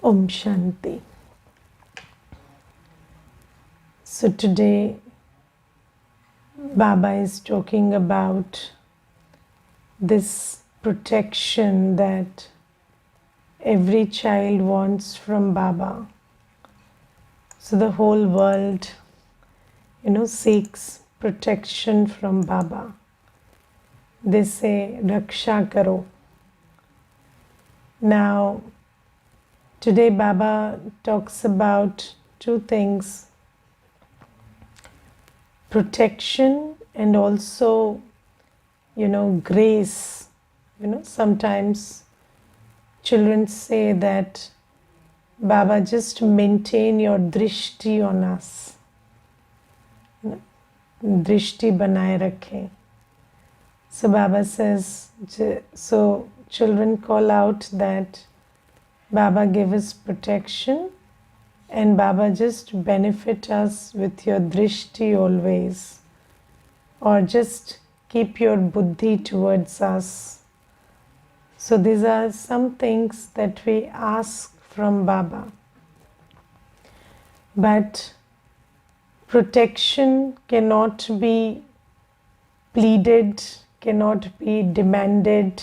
Om Shanti. So today Baba is talking about this protection that every child wants from Baba. So the whole world, seeks protection from Baba. They say, Raksha Karo. Now, today Baba talks about two things: protection and also, grace. Sometimes children say that, Baba, just maintain your drishti on us. Drishti banaye rakhe. So Baba says, so children call out that Baba give us protection and Baba just benefit us with your drishti always, or just keep your buddhi towards us. So these are some things that we ask from Baba. But protection cannot be pleaded, cannot be demanded.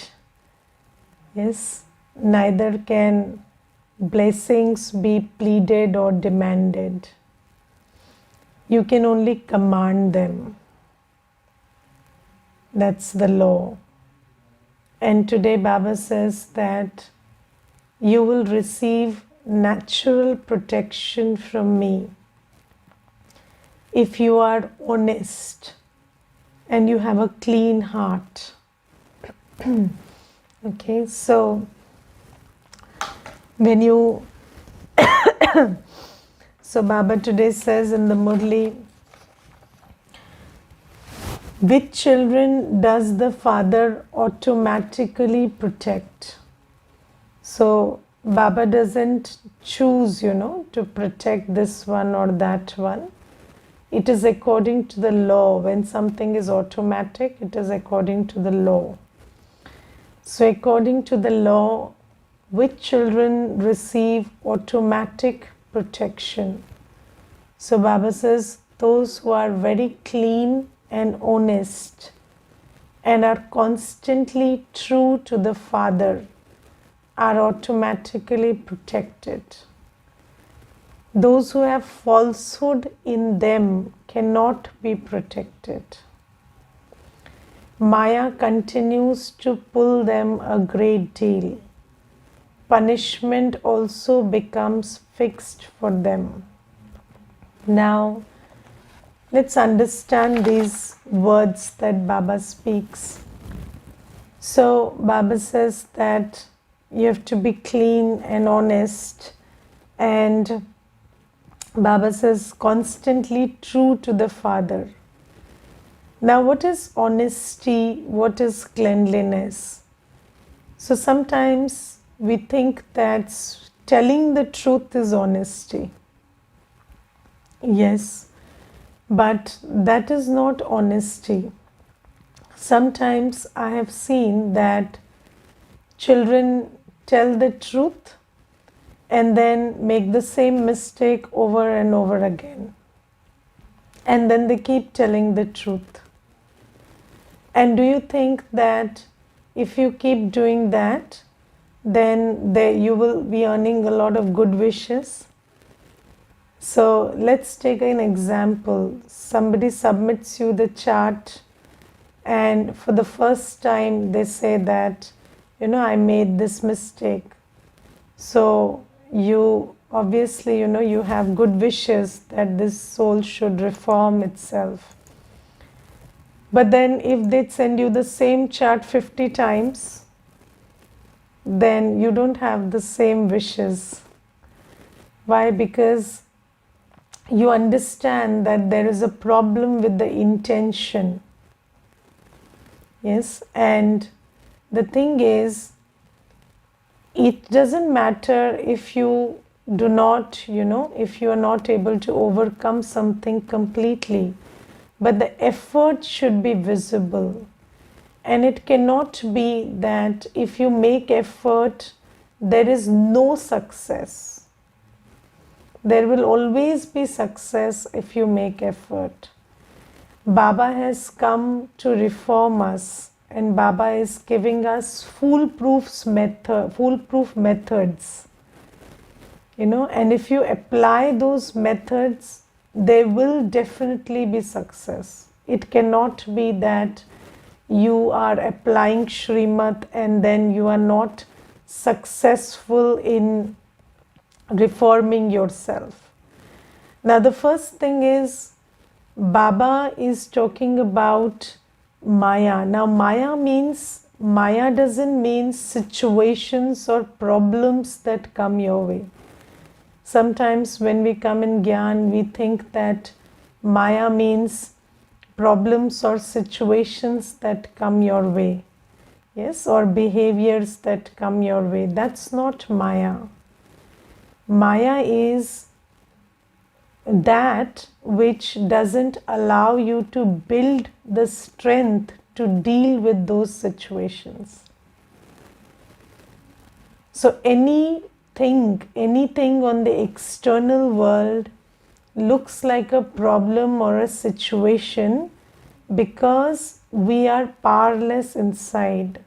Yes, neither can blessings be pleaded or demanded. You can only command them. That's the law. And today Baba says that you will receive natural protection from me if you are honest and you have a clean heart. Okay, so when you so Baba today says in the Murli, which children does the father automatically protect? So Baba doesn't choose, to protect this one or that one. It is according to the law. When something is automatic, it is according to the law. So according to the law, which children receive automatic protection? So Baba says, those who are very clean and honest and are constantly true to the Father are automatically protected. Those who have falsehood in them cannot be protected. Maya continues to pull them a great deal. Punishment also becomes fixed for them. Now, let's understand these words that Baba speaks. So, Baba says that you have to be clean and honest, and Baba says constantly true to the Father. Now, what is honesty? What is cleanliness? So sometimes we think that telling the truth is honesty. Yes, but that is not honesty. Sometimes I have seen that children tell the truth and then make the same mistake over and over again. And then they keep telling the truth. And do you think that if you keep doing that, then you will be earning a lot of good wishes? So let's take an example. Somebody submits you the chart and for the first time they say that, I made this mistake. So you obviously, you have good wishes that this soul should reform itself. But then if they send you the same chart 50 times, then you don't have the same wishes. Why? Because you understand that there is a problem with the intention. Yes, and the thing is, it doesn't matter if you do not, if you are not able to overcome something completely, but the effort should be visible. And it cannot be that if you make effort, there is no success. There will always be success if you make effort. Baba has come to reform us, and Baba is giving us foolproof methods. And if you apply those methods, there will definitely be success. It cannot be that you are applying Shrimad and then you are not successful in reforming yourself. Now, the first thing is, Baba is talking about Maya. Now, Maya doesn't mean situations or problems that come your way. Sometimes when we come in Gyan, we think that Maya means problems or situations that come your way. Yes, or behaviors that come your way. That's not Maya. Maya is that which doesn't allow you to build the strength to deal with those situations. So anything on the external world looks like a problem or a situation because we are powerless inside.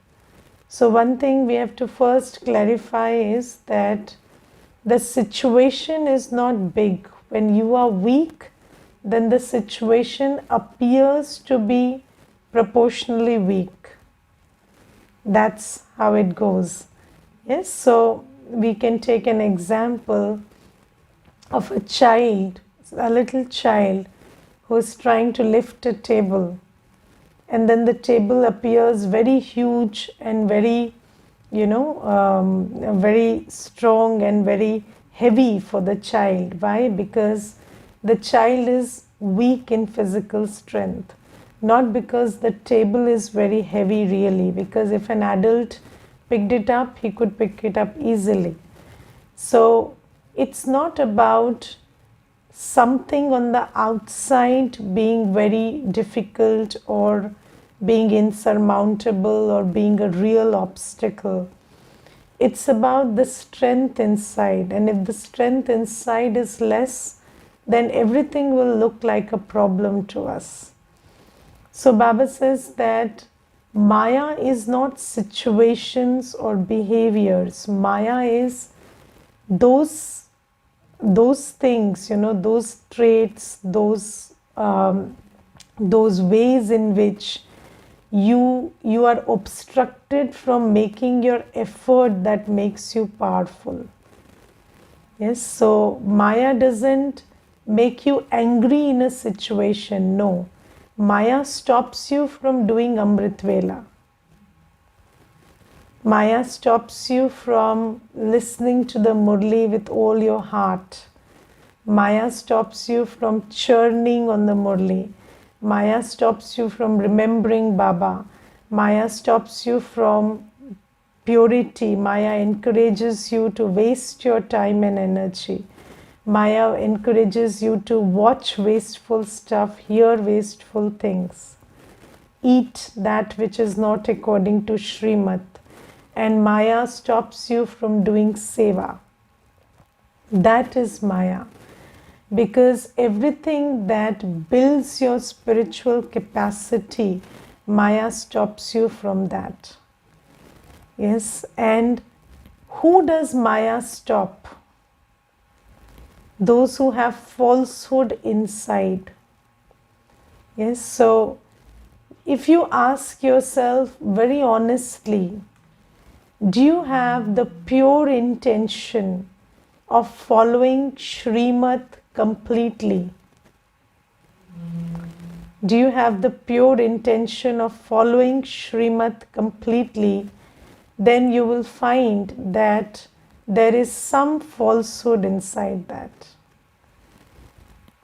So one thing we have to first clarify is that the situation is not big. When you are weak, then the situation appears to be proportionally weak. That's how it goes. Yes, so we can take an example of a child, a little child who is trying to lift a table, and then the table appears very huge and very, very strong and very heavy for the child. Why? Because the child is weak in physical strength, not because the table is very heavy really, because if an adult picked it up, he could pick it up easily. So it's not about something on the outside being very difficult or being insurmountable or being a real obstacle. It's about the strength inside, and if the strength inside is less, then everything will look like a problem to us. So Baba says that Maya is not situations or behaviors. Maya is those things, those traits, those ways in which you are obstructed from making your effort that makes you powerful. Yes, so Maya doesn't make you angry in a situation. No, Maya stops you from doing Amrit Vela. Maya stops you from listening to the Murli with all your heart. Maya stops you from churning on the Murli. Maya stops you from remembering Baba. Maya stops you from purity. Maya encourages you to waste your time and energy. Maya encourages you to watch wasteful stuff, hear wasteful things, eat that which is not according to Srimad. And Maya stops you from doing seva. That is Maya. Because everything that builds your spiritual capacity, Maya stops you from that. Yes, and who does Maya stop? Those who have falsehood inside. Yes, so if you ask yourself very honestly, do you have the pure intention of following Srimad completely? Do you have the pure intention of following Srimad completely? Then you will find that there is some falsehood inside that.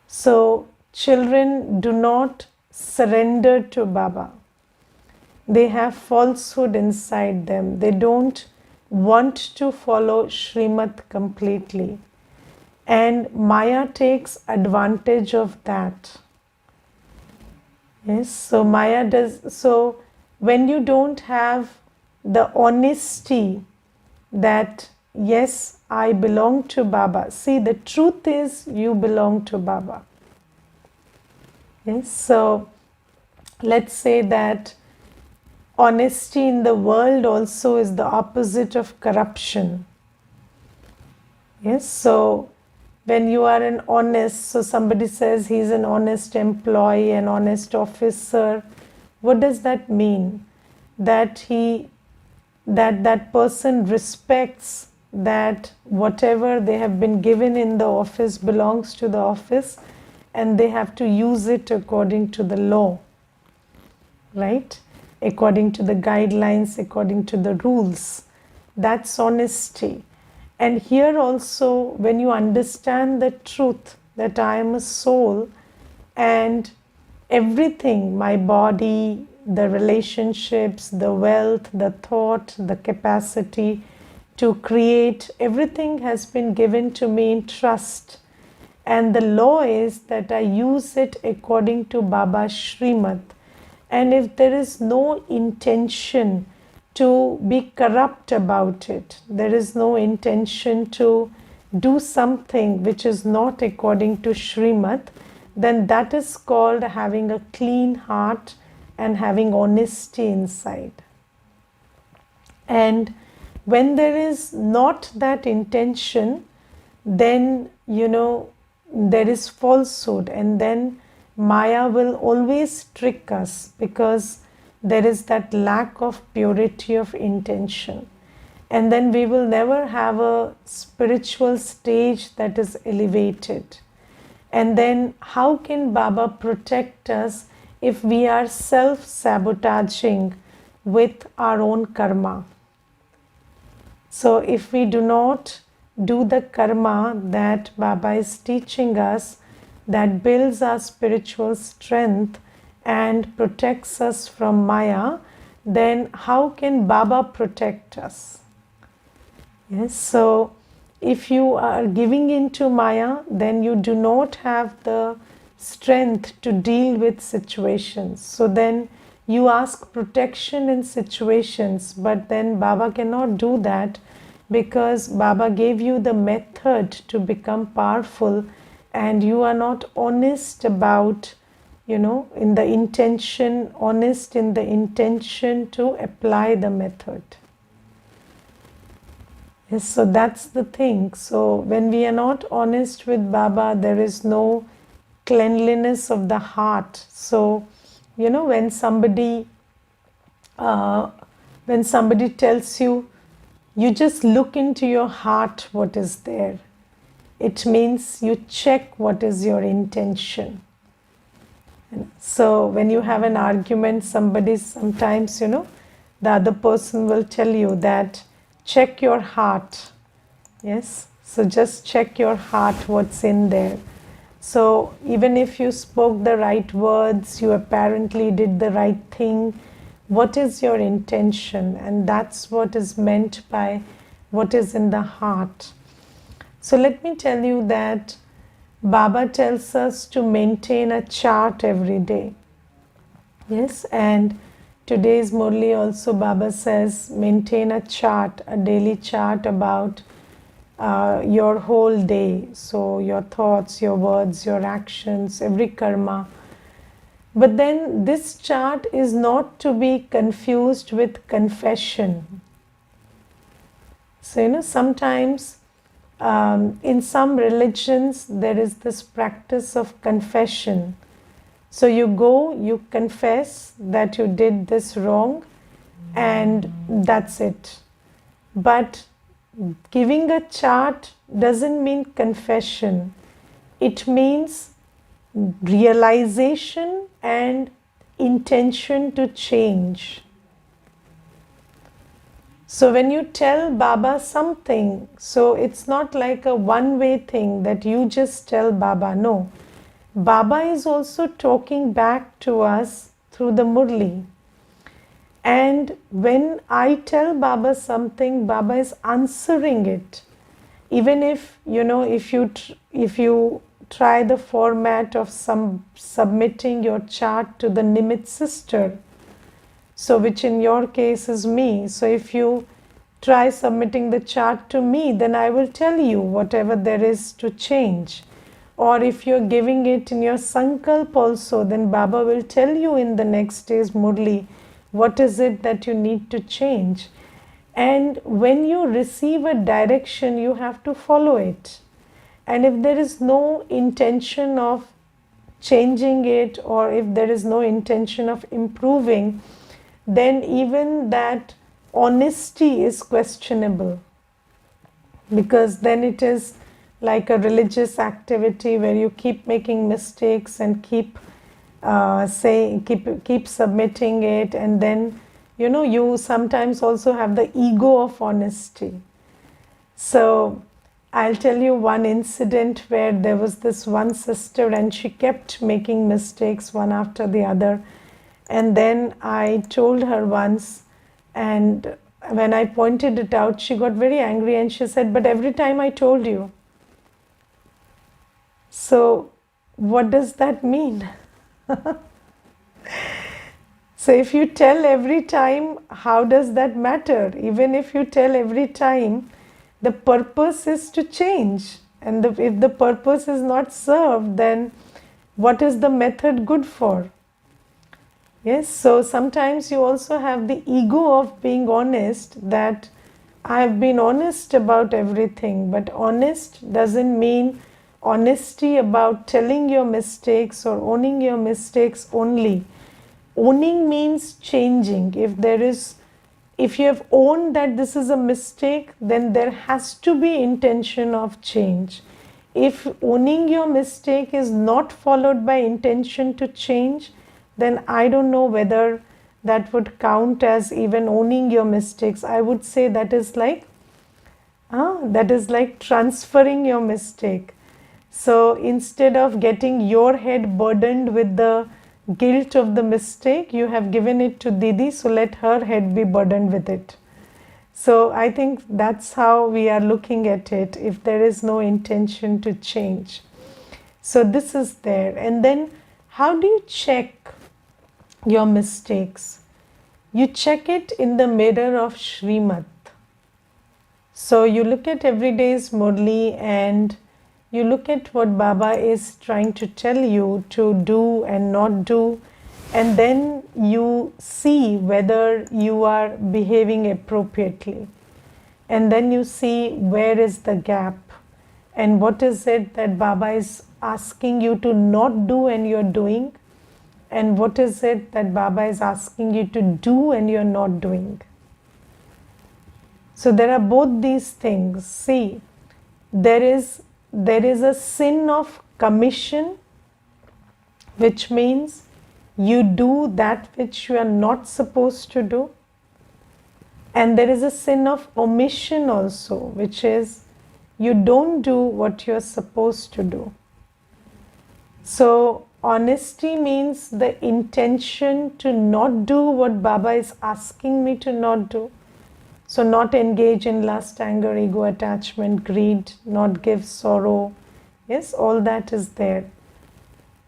So children do not surrender to Baba. They have falsehood inside them. They don't want to follow Srimad completely. And Maya takes advantage of that. Yes, so Maya does. So when you don't have the honesty that yes, I belong to Baba. See, the truth is you belong to Baba. Yes, so let's say that honesty in the world also is the opposite of corruption. Yes, so when you are an honest, so somebody says he's an honest employee, an honest officer, what does that mean? That that person respects that whatever they have been given in the office belongs to the office, and they have to use it according to the law, right? According to the guidelines, according to the rules. That's honesty. And here also, when you understand the truth that I am a soul, and everything, my body, the relationships, the wealth, the thought, the capacity to create, everything has been given to me in trust. And the law is that I use it according to Baba's Srimad. And if there is no intention to be corrupt about it, there is no intention to do something which is not according to Srimad, then that is called having a clean heart and having honesty inside. And when there is not that intention, then there is falsehood, and then Maya will always trick us because there is that lack of purity of intention. And then we will never have a spiritual stage that is elevated. And then how can Baba protect us if we are self-sabotaging with our own karma? So if we do not do the karma that Baba is teaching us, that builds our spiritual strength and protects us from Maya, then how can Baba protect us? Yes, so if you are giving into Maya, then you do not have the strength to deal with situations. So then you ask protection in situations, but then Baba cannot do that because Baba gave you the method to become powerful, and you are not honest about, in the intention, honest in the intention to apply the method. Yes, so that's the thing. So when we are not honest with Baba, there is no cleanliness of the heart. So, when somebody tells you, you just look into your heart what is there. It means you check what is your intention. So when you have an argument, sometimes, the other person will tell you that check your heart. Yes, so just check your heart, what's in there. So even if you spoke the right words, you apparently did the right thing, what is your intention? And that's what is meant by what is in the heart. So let me tell you that Baba tells us to maintain a chart every day. Yes, and today's Murli also Baba says maintain a chart, a daily chart about your whole day. So your thoughts, your words, your actions, every karma. But then this chart is not to be confused with confession. So sometimes in some religions there is this practice of confession. So you go, you confess that you did this wrong, and that's it. But giving a chart doesn't mean confession. It means realization and intention to change. So when you tell Baba something, so it's not like a one-way thing that you just tell Baba. No, Baba is also talking back to us through the Murli. And when I tell Baba something, Baba is answering it. Even if, if you try the format of submitting your chart to the Nimit sister, so which in your case is me. So if you try submitting the chart to me, then I will tell you whatever there is to change. Or if you're giving it in your sankalp also, then Baba will tell you in the next day's Murli what is it that you need to change. And when you receive a direction, you have to follow it. And if there is no intention of changing it, or if there is no intention of improving, then even that honesty is questionable, because then it is like a religious activity where you keep making mistakes and keep keep submitting it, and then you sometimes also have the ego of honesty. So I'll tell you one incident where there was this one sister and she kept making mistakes one after the other. And then I told her once, and when I pointed it out, she got very angry and she said, "But every time I told you." So what does that mean? So if you tell every time, how does that matter? Even if you tell every time, the purpose is to change. And if the purpose is not served, then what is the method good for? Yes, so sometimes you also have the ego of being honest, that I have been honest about everything. But honest doesn't mean honesty about telling your mistakes or owning your mistakes only. Owning means changing. If you have owned that this is a mistake, then there has to be intention of change. If owning your mistake is not followed by intention to change, then I don't know whether that would count as even owning your mistakes. I would say that is like transferring your mistake. So instead of getting your head burdened with the guilt of the mistake, you have given it to Didi, so let her head be burdened with it. So I think that's how we are looking at it, if there is no intention to change. So this is there. And then how do you check your mistakes? You check it in the mirror of Srimad. So you look at every day's Murli and you look at what Baba is trying to tell you to do and not do, and then you see whether you are behaving appropriately. And then you see where is the gap and what is it that Baba is asking you to not do and you're doing, and what is it that Baba is asking you to do and you're not doing. So there are both these things. See, there is a sin of commission, which means you do that which you are not supposed to do. And there is a sin of omission also, which is you don't do what you are supposed to do. So honesty means the intention to not do what Baba is asking me to not do. So not engage in lust, anger, ego, attachment, greed, not give sorrow. Yes, all that is there.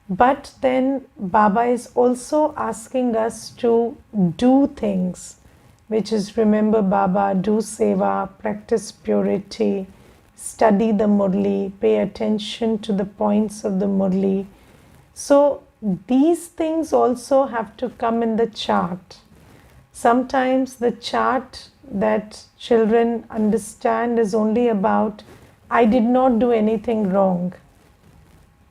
But then Baba is also asking us to do things, which is remember Baba, do seva, practice purity, study the Murli, pay attention to the points of the Murli. So these things also have to come in the chart. Sometimes the chart that children understand is only about, I did not do anything wrong.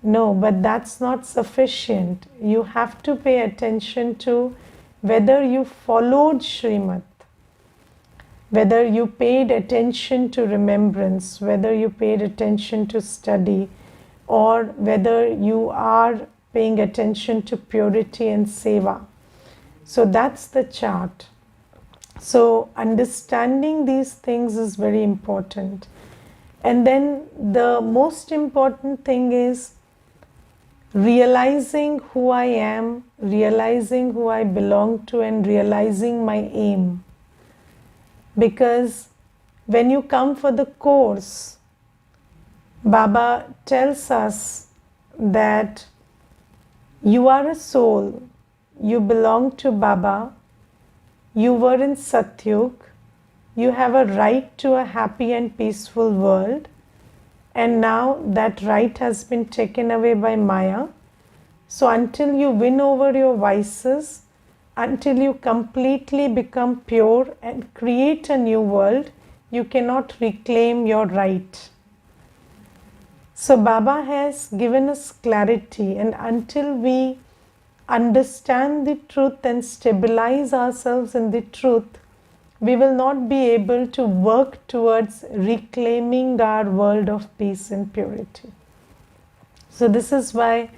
No, but that's not sufficient. You have to pay attention to whether you followed Srimad, whether you paid attention to remembrance, whether you paid attention to study, or whether you are paying attention to purity and seva. So that's the chart. So understanding these things is very important. And then the most important thing is realizing who I am, realizing who I belong to, and realizing my aim. Because when you come for the course, Baba tells us that you are a soul, you belong to Baba, you were in Satyug, you have a right to a happy and peaceful world, and now that right has been taken away by Maya. So until you win over your vices, until you completely become pure and create a new world, you cannot reclaim your right. So Baba has given us clarity, and until we understand the truth and stabilize ourselves in the truth, we will not be able to work towards reclaiming our world of peace and purity. So this is why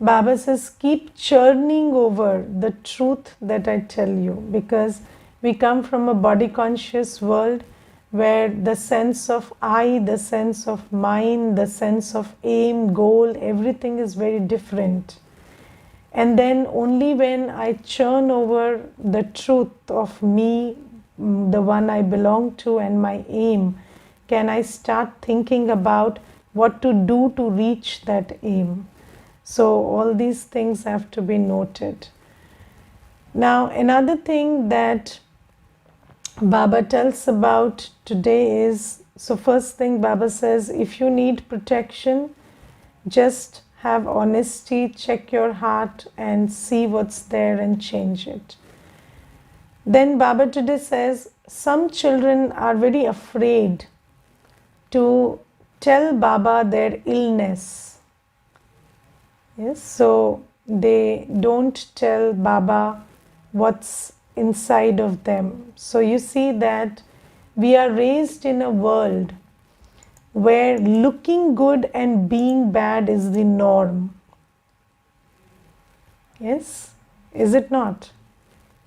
Baba says, keep churning over the truth that I tell you, because we come from a body conscious world where the sense of I, the sense of mine, the sense of aim, goal, everything is very different. And then only when I churn over the truth of me, the one I belong to, and my aim, can I start thinking about what to do to reach that aim. So all these things have to be noted. Now, another thing that Baba tells about today is, so first thing Baba says, if you need protection, just have honesty, check your heart and see what's there and change it. Then Baba today says, some children are very afraid to tell Baba their illness. Yes, so they don't tell Baba what's inside of them. So you see that we are raised in a world where looking good and being bad is the norm. Yes, is it not?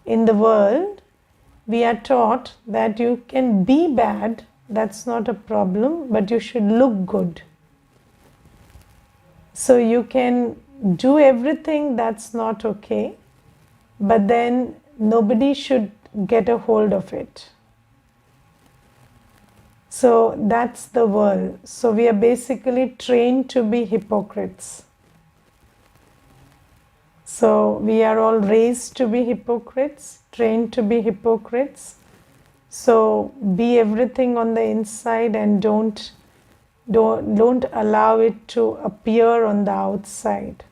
In the world, we are taught that you can be bad, that's not a problem, but you should look good. So you can do everything, that's not okay, but then nobody should get a hold of it. So that's the world. So we are basically trained to be hypocrites. So we are all raised to be hypocrites, trained to be hypocrites. So be everything on the inside and don't allow it to appear on the outside.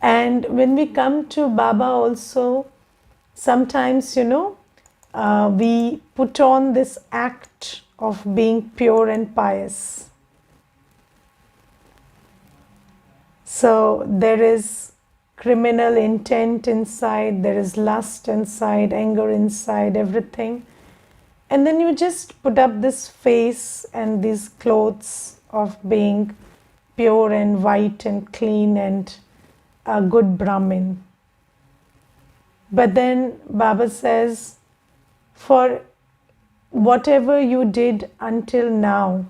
And when we come to Baba also, sometimes, we put on this act of being pure and pious. So there is criminal intent inside, there is lust inside, anger inside, everything. And then you just put up this face and these clothes of being pure and white and clean and a good Brahmin. But then Baba says, for whatever you did until now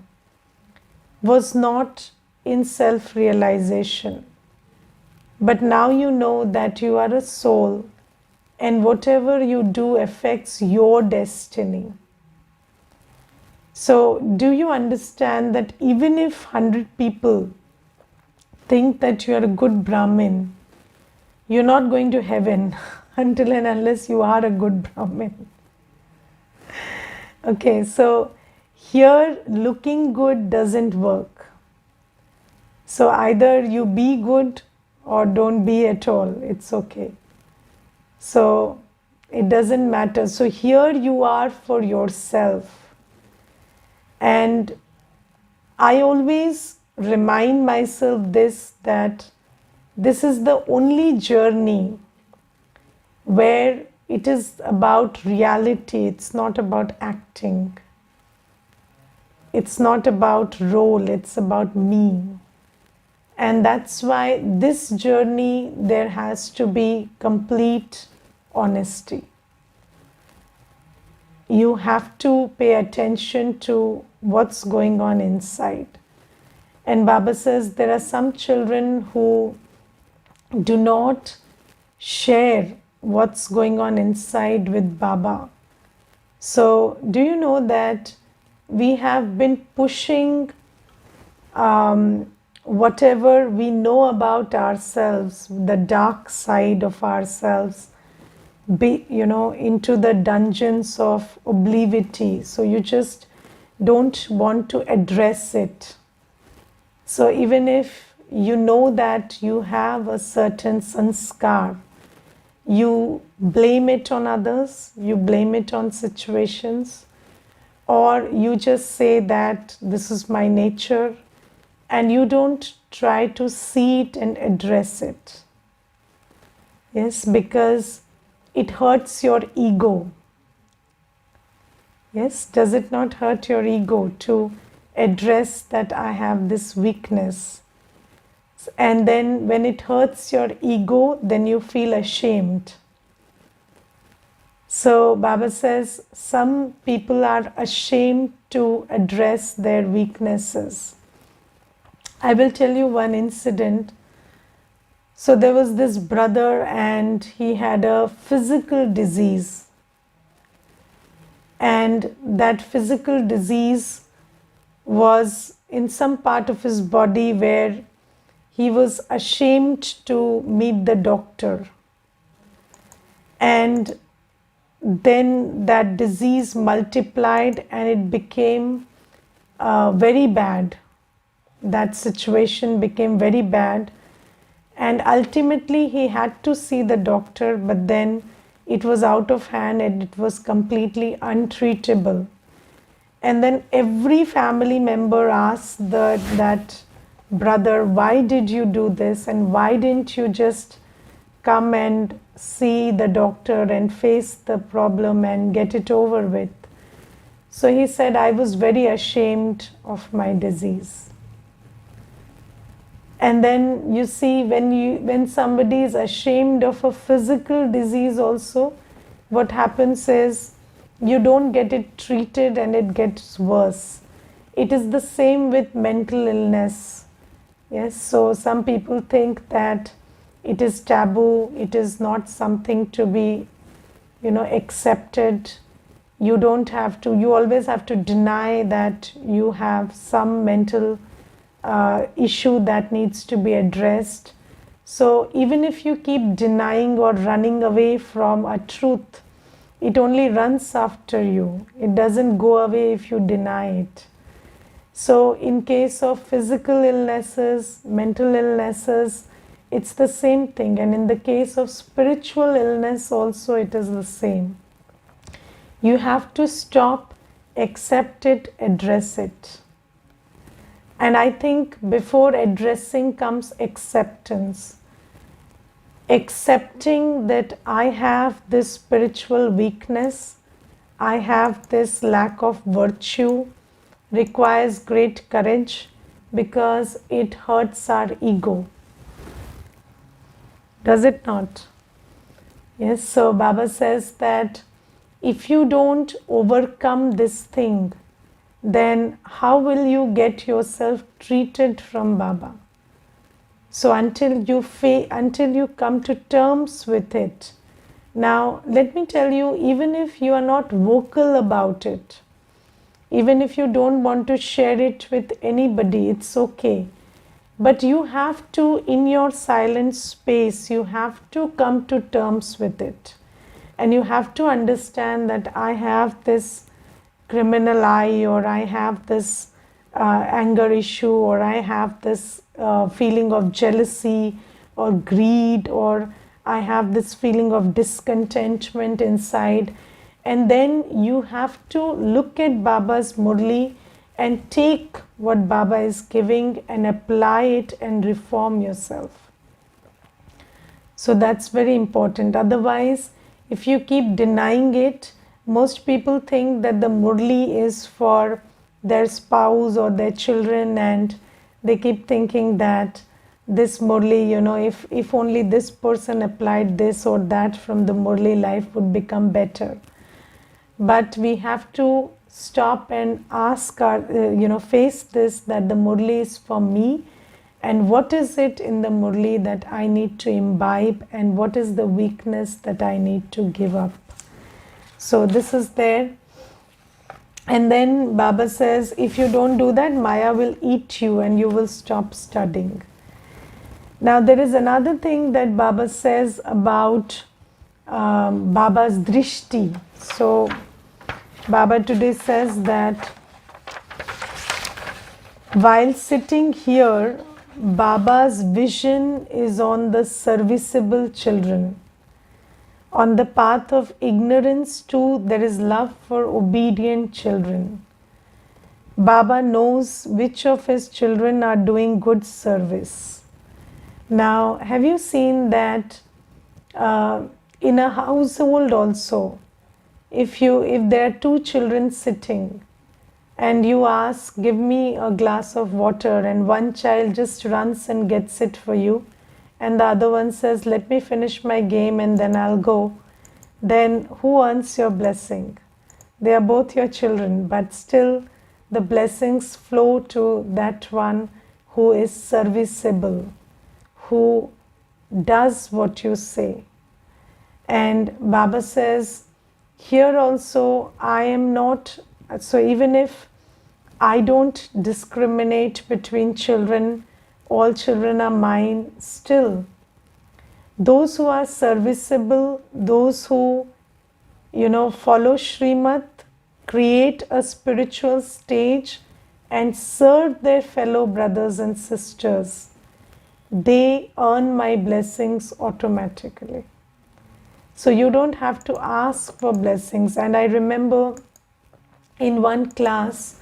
was not in self-realization. But now you know that you are a soul and whatever you do affects your destiny. So do you understand that even if 100 people think that you are a good Brahmin, you're not going to heaven until and unless you are a good Brahmin. Okay, so here looking good doesn't work. So either you be good or don't be at all, it's okay. So it doesn't matter. So here you are for yourself. And I always remind myself that this is the only journey where it is about reality, it's not about acting. It's not about role, it's about me. And that's why this journey, there has to be complete honesty. You have to pay attention to what's going on inside. And Baba says there are some children who do not share what's going on inside with Baba. So do you know that we have been pushing whatever we know about ourselves, the dark side of ourselves, be, into the dungeons of obliquity. So you just don't want to address it. So even if you know that you have a certain sanskar, you blame it on others, you blame it on situations, or you just say that this is my nature, and you don't try to see it and address it. Yes, because it hurts your ego. Yes, does it not hurt your ego to address that I have this weakness? And then when it hurts your ego, then you feel ashamed. So Baba says some people are ashamed to address their weaknesses. I will tell you one incident. So there was this brother and he had a physical disease. And that physical disease was in some part of his body where he was ashamed to meet the doctor. And then that disease multiplied and it became very bad. That situation became very bad. And ultimately he had to see the doctor, but then it was out of hand and it was completely untreatable. And then every family member asked that brother, why did you do this? And why didn't you just come and see the doctor and face the problem and get it over with? So he said, I was very ashamed of my disease. And then you see, when somebody is ashamed of a physical disease also, what happens is you don't get it treated and it gets worse. It is the same with mental illness. Yes, so some people think that it is taboo, it is not something to be, accepted. You don't have to, you always have to deny that you have some mental issue that needs to be addressed. So even if you keep denying or running away from a truth, it only runs after you. It doesn't go away if you deny it. So in case of physical illnesses, mental illnesses, it's the same thing. And in the case of spiritual illness also, it is the same. You have to stop, accept it, address it. And I think before addressing comes acceptance. Accepting that I have this spiritual weakness, I have this lack of virtue, requires great courage because it hurts our ego. Does it not? Yes, so Baba says that if you don't overcome this thing, then how will you get yourself treated from Baba? So until you come to terms with it. Now, let me tell you, even if you are not vocal about it, even if you don't want to share it with anybody, it's okay. But you have to, in your silent space, you have to come to terms with it. And you have to understand that I have this criminal eye, or I have this anger issue, or I have this feeling of jealousy or greed, or I have this feeling of discontentment inside. And then you have to look at Baba's Murli and take what Baba is giving and apply it and reform yourself. So that's very important. Otherwise, if you keep denying it, most people think that the Murli is for their spouse or their children, and they keep thinking that this Murli, if only this person applied this or that from the Murli, life would become better. But we have to stop and ask face this, that the Murli is for me, and what is it in the Murli that I need to imbibe, and what is the weakness that I need to give up. So this is there. And then Baba says, if you don't do that, Maya will eat you and you will stop studying. Now there is another thing that Baba says about Baba's drishti. So Baba today says that while sitting here, Baba's vision is on the serviceable children. On the path of ignorance too, there is love for obedient children. Baba knows which of his children are doing good service. Now, have you seen that in a household also, if there are two children sitting and you ask, give me a glass of water, and one child just runs and gets it for you, and the other one says, let me finish my game and then I'll go, then who earns your blessing? They are both your children, but still the blessings flow to that one who is serviceable, who does what you say. And Baba says, here also I am not, so even if I don't discriminate between children, all children are mine, still those who are serviceable, those who follow Srimad, create a spiritual stage and serve their fellow brothers and sisters, they earn my blessings automatically. So you don't have to ask for blessings. And I remember in one class,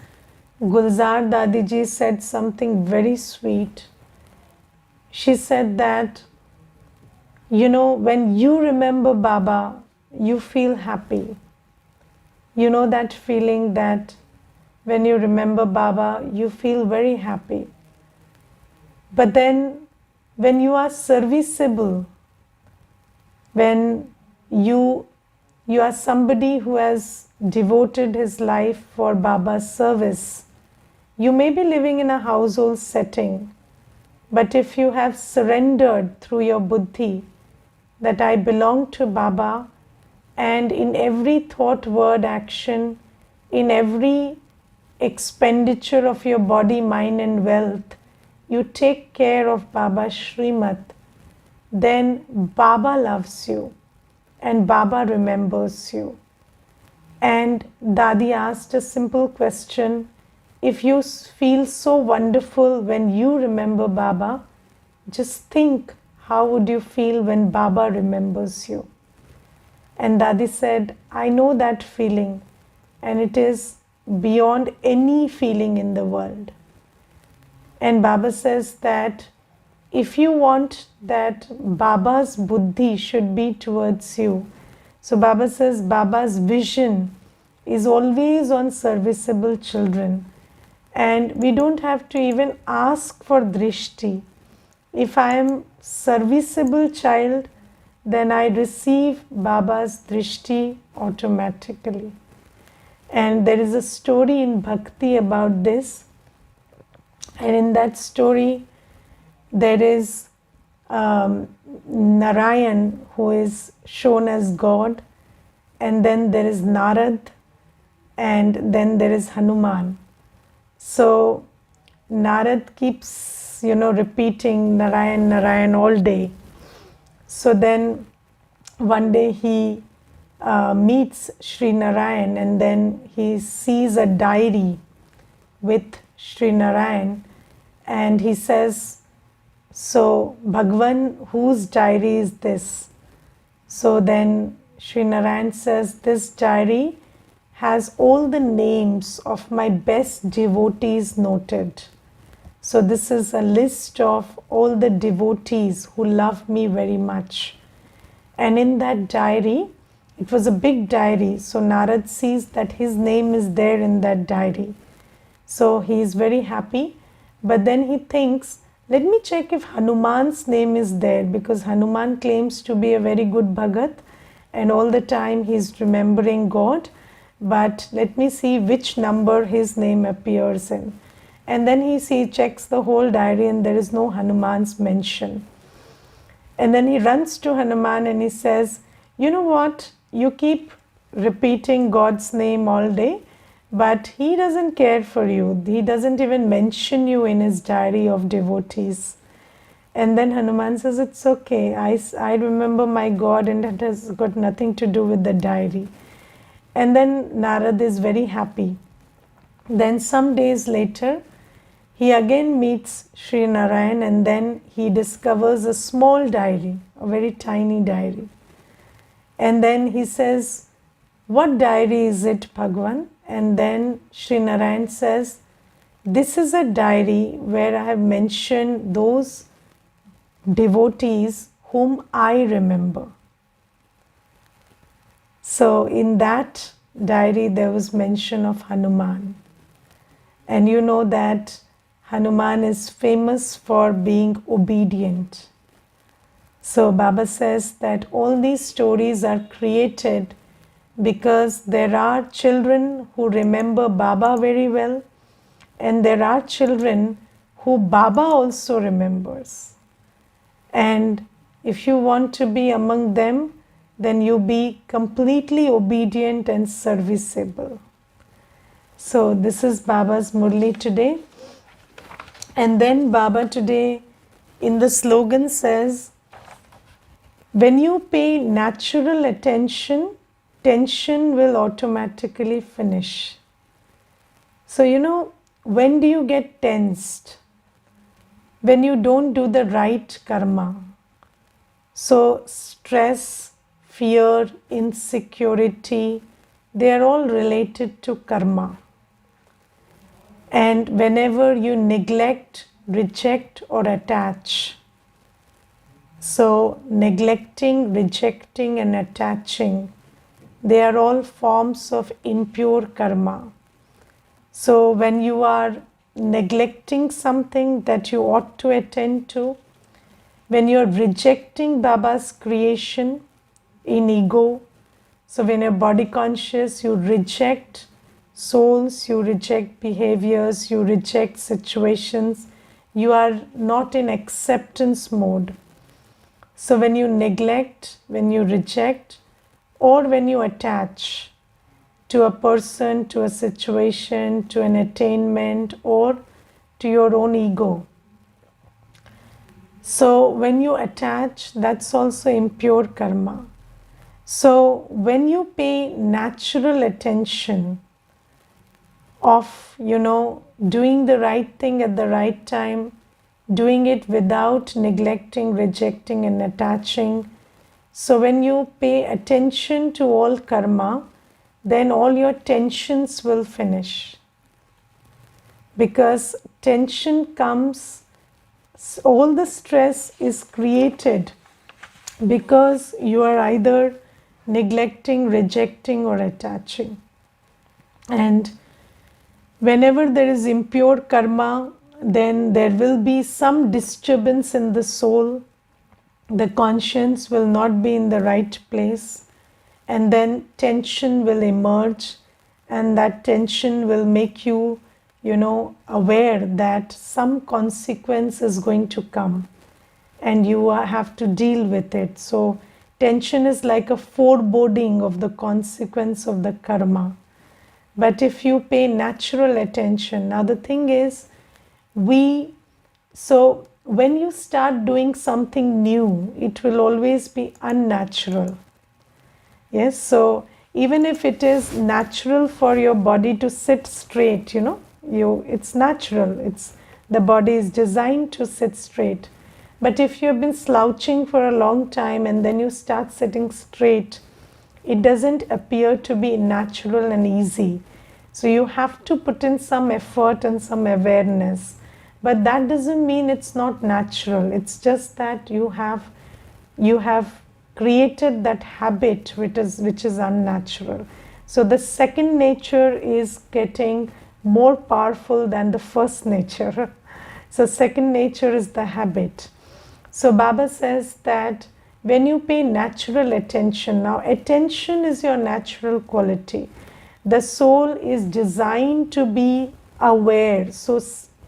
Gulzar Dadiji said something very sweet. She said that, when you remember Baba, you feel happy. You know that feeling that when you remember Baba, you feel very happy. But then when you are serviceable, when you are somebody who has devoted his life for Baba's service, you may be living in a household setting, but if you have surrendered through your buddhi that I belong to Baba, and in every thought, word, action, in every expenditure of your body, mind and wealth, you take care of Baba's Srimad, then Baba loves you and Baba remembers you. And Dadi asked a simple question, if you feel so wonderful when you remember Baba, just think how would you feel when Baba remembers you. And Dadi said, I know that feeling, and it is beyond any feeling in the world. And Baba says that if you want that Baba's buddhi should be towards you, so Baba says Baba's vision is always on serviceable children, and we don't have to even ask for drishti. If I am serviceable child, then I receive Baba's drishti automatically. And there is a story in Bhakti about this, and in that story there is Narayan, who is shown as God, and then there is Narad, and then there is Hanuman. So Narad keeps repeating Narayan, Narayan all day. So then one day he meets Sri Narayan, and then he sees a diary with Sri Narayan, and he says, so Bhagwan, whose diary is this? So then Sri Narayan says, this diary has all the names of my best devotees noted. So this is a list of all the devotees who love me very much. And in that diary, it was a big diary. So Narad sees that his name is there in that diary. So he is very happy. But then he thinks, let me check if Hanuman's name is there, because Hanuman claims to be a very good Bhagat and all the time he is remembering God. But let me see which number his name appears in. And then he checks the whole diary and there is no Hanuman's mention. And then he runs to Hanuman and he says, you know what, you keep repeating God's name all day, but he doesn't care for you. He doesn't even mention you in his diary of devotees. And then Hanuman says, it's okay. I remember my God and it has got nothing to do with the diary. And then Narad is very happy. Then some days later, he again meets Sri Narayan and then he discovers a small diary, a very tiny diary. And then he says, what diary is it, Bhagwan? And then Sri Narayan says, this is a diary where I have mentioned those devotees whom I remember. So in that diary there was mention of Hanuman. And you know that Hanuman is famous for being obedient. So Baba says that all these stories are created because there are children who remember Baba very well, and there are children who Baba also remembers. And if you want to be among them, then you be completely obedient and serviceable. So this is Baba's Murli today. And then Baba today in the slogan says, when you pay natural attention, tension will automatically finish. So when do you get tensed? When you don't do the right karma. So stress, fear, insecurity, they are all related to karma. And whenever you neglect, reject or attach, so neglecting, rejecting and attaching, they are all forms of impure karma. So when you are neglecting something that you ought to attend to, when you are rejecting Baba's creation in ego, so when you're body conscious, you reject souls, you reject behaviors, you reject situations, you are not in acceptance mode. So when you neglect, when you reject, or when you attach to a person, to a situation, to an attainment, or to your own ego. So when you attach, that's also impure karma. So when you pay natural attention of, doing the right thing at the right time, doing it without neglecting, rejecting and attaching. So when you pay attention to all karma, then all your tensions will finish. Because tension comes, all the stress is created because you are either neglecting, rejecting or attaching. And whenever there is impure karma, then there will be some disturbance in the soul. The conscience will not be in the right place. And then tension will emerge, and that tension will make you, aware that some consequence is going to come and you have to deal with it. So tension is like a foreboding of the consequence of the karma. But if you pay natural attention, now the thing is, so when you start doing something new, it will always be unnatural. Yes, so even if it is natural for your body to sit straight, it's natural. The body is designed to sit straight. But if you have been slouching for a long time and then you start sitting straight, it doesn't appear to be natural and easy. So you have to put in some effort and some awareness. But that doesn't mean it's not natural. It's just that you have created that habit which is unnatural. So the second nature is getting more powerful than the first nature. So second nature is the habit. So Baba says that when you pay natural attention, now attention is your natural quality. The soul is designed to be aware. So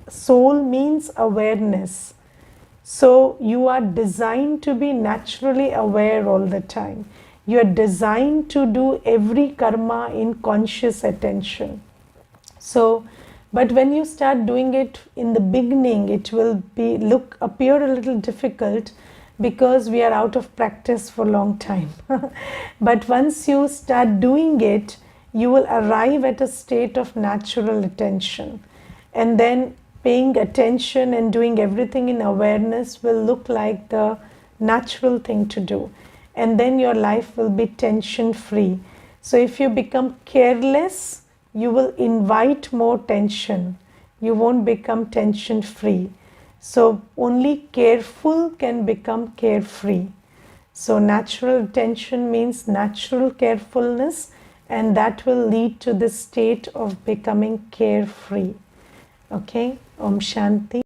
soul means awareness. So you are designed to be naturally aware all the time. You are designed to do every karma in conscious attention. So But when you start doing it in the beginning, it will appear a little difficult because we are out of practice for a long time. But once you start doing it, you will arrive at a state of natural attention. And then paying attention and doing everything in awareness will look like the natural thing to do. And then your life will be tension free. So if you become careless, you will invite more tension. You won't become tension free. So only careful can become carefree. So natural attention means natural carefulness, and that will lead to the state of becoming carefree. Okay, Om Shanti.